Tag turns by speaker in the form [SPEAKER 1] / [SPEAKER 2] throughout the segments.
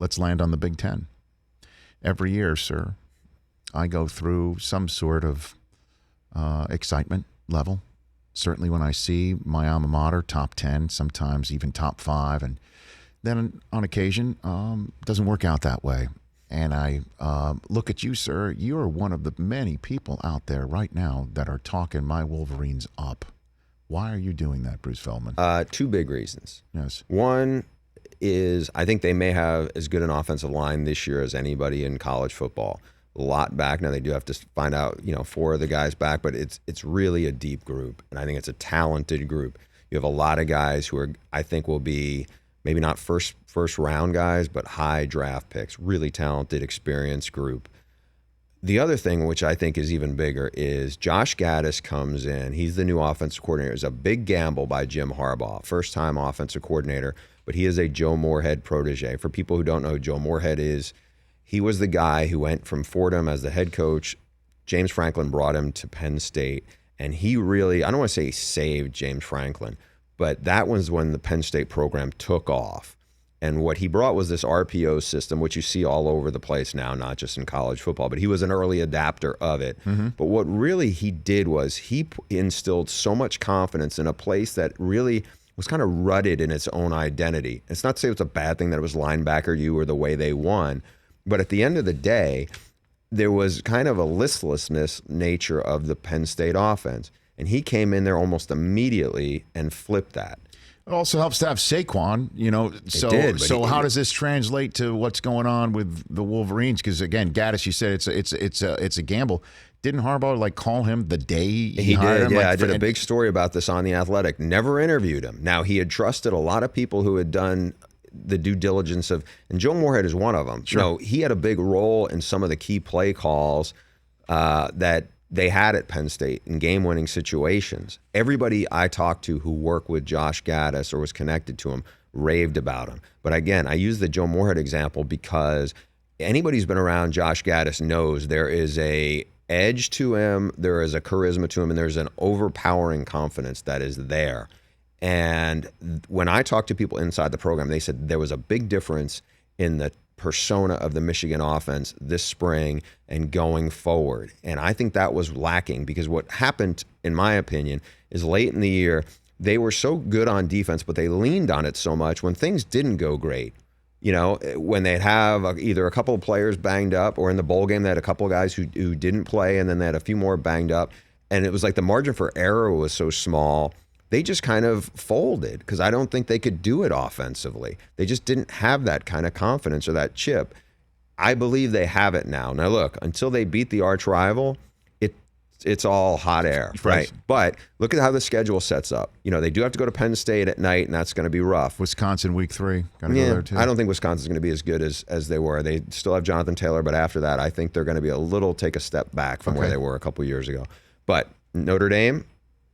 [SPEAKER 1] let's land on the Big Ten. Every year, sir, I go through some sort of excitement level. Certainly when I see my alma mater top 10, sometimes even top 5, and then on occasion, it doesn't work out that way. And I look at you, sir. You're one of the many people out there right now that are talking my Wolverines up. Why are you doing that, Bruce Feldman?
[SPEAKER 2] 2 big reasons.
[SPEAKER 1] Yes.
[SPEAKER 2] One is I think they may have as good an offensive line this year as anybody in college football. A lot back. Now they do have to find out, 4 of the guys back, but it's really a deep group, and I think it's a talented group. You have a lot of guys who I think will be maybe not first round guys, but high draft picks. Really talented, experienced group. The other thing, which I think is even bigger, is Josh Gaddis comes in. He's the new offensive coordinator. It's a big gamble by Jim Harbaugh, first-time offensive coordinator, but he is a Joe Moorhead protege. For people who don't know who Joe Moorhead is, he was the guy who went from Fordham as the head coach. James Franklin brought him to Penn State, and he really, I don't want to say he saved James Franklin, but that was when the Penn State program took off. And what he brought was this RPO system, which you see all over the place now, not just in college football, but he was an early adapter of it. Mm-hmm. But what really he did was he instilled so much confidence in a place that really was kind of rutted in its own identity. It's not to say it was a bad thing that it was linebacker you or the way they won, but at the end of the day, there was kind of a listlessness nature of the Penn State offense. And he came in there almost immediately and flipped that.
[SPEAKER 1] It also helps to have Saquon, So how does this translate to what's going on with the Wolverines? Because again, Gaddis, you said it's a gamble. Didn't Harbaugh call him the day he hired
[SPEAKER 2] did?
[SPEAKER 1] him?
[SPEAKER 2] Yeah, I did a big story about this on The Athletic. Never interviewed him. Now he had trusted a lot of people who had done the due diligence of, and Joe Moorhead is one of them.
[SPEAKER 1] Sure.
[SPEAKER 2] He had a big role in some of the key play calls that they had at Penn State in game-winning situations. Everybody I talked to who worked with Josh Gaddis or was connected to him raved about him. But again, I use the Joe Moorhead example because anybody who's been around Josh Gaddis knows there is a edge to him, there is a charisma to him, and there's an overpowering confidence that is there. And when I talked to people inside the program, they said there was a big difference in the persona of the Michigan offense this spring and going forward. And I think that was lacking because what happened, in my opinion, is late in the year, they were so good on defense, but they leaned on it so much when things didn't go great. When they'd have either a couple of players banged up or in the bowl game, they had a couple of guys who didn't play and then they had a few more banged up. And it was like the margin for error was so small. They just kind of folded because I don't think they could do it offensively. They just didn't have that kind of confidence or that chip. I believe they have it now. Now, look, until they beat the arch rival, it's all hot air, right? But look at how the schedule sets up. They do have to go to Penn State at night, and that's going to be rough.
[SPEAKER 1] Wisconsin week 3. Gotta go there too.
[SPEAKER 2] I don't think Wisconsin's going to be as good as they were. They still have Jonathan Taylor, but after that, I think they're going to be take a step back from where they were a couple years ago. But Notre Dame,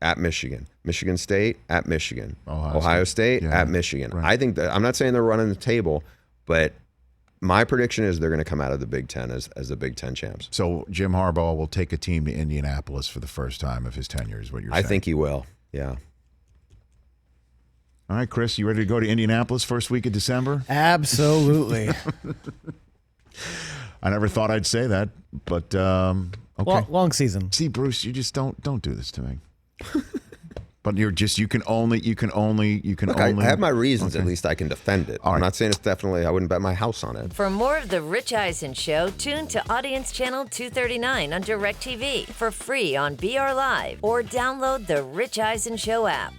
[SPEAKER 2] at Michigan. Michigan State, at Michigan. Ohio State at Michigan. Right. I think that, I'm not saying they're running the table, but my prediction is they're going to come out of the Big Ten as the Big Ten champs.
[SPEAKER 1] So Jim Harbaugh will take a team to Indianapolis for the first time of his tenure, is what you're saying?
[SPEAKER 2] I think he will, yeah.
[SPEAKER 1] All right, Chris, you ready to go to Indianapolis first week of December?
[SPEAKER 3] Absolutely.
[SPEAKER 1] I never thought I'd say that, but okay.
[SPEAKER 3] Well, long season.
[SPEAKER 1] See, Bruce, you just don't do this to me. But you can only.
[SPEAKER 2] Look, I have my reasons. Okay. At least I can defend it. I'm not saying it's definitely. I wouldn't bet my house on it.
[SPEAKER 4] For more of the Rich Eisen Show, tune to Audience Channel 239 on DirecTV for free on BR Live or download the Rich Eisen Show app.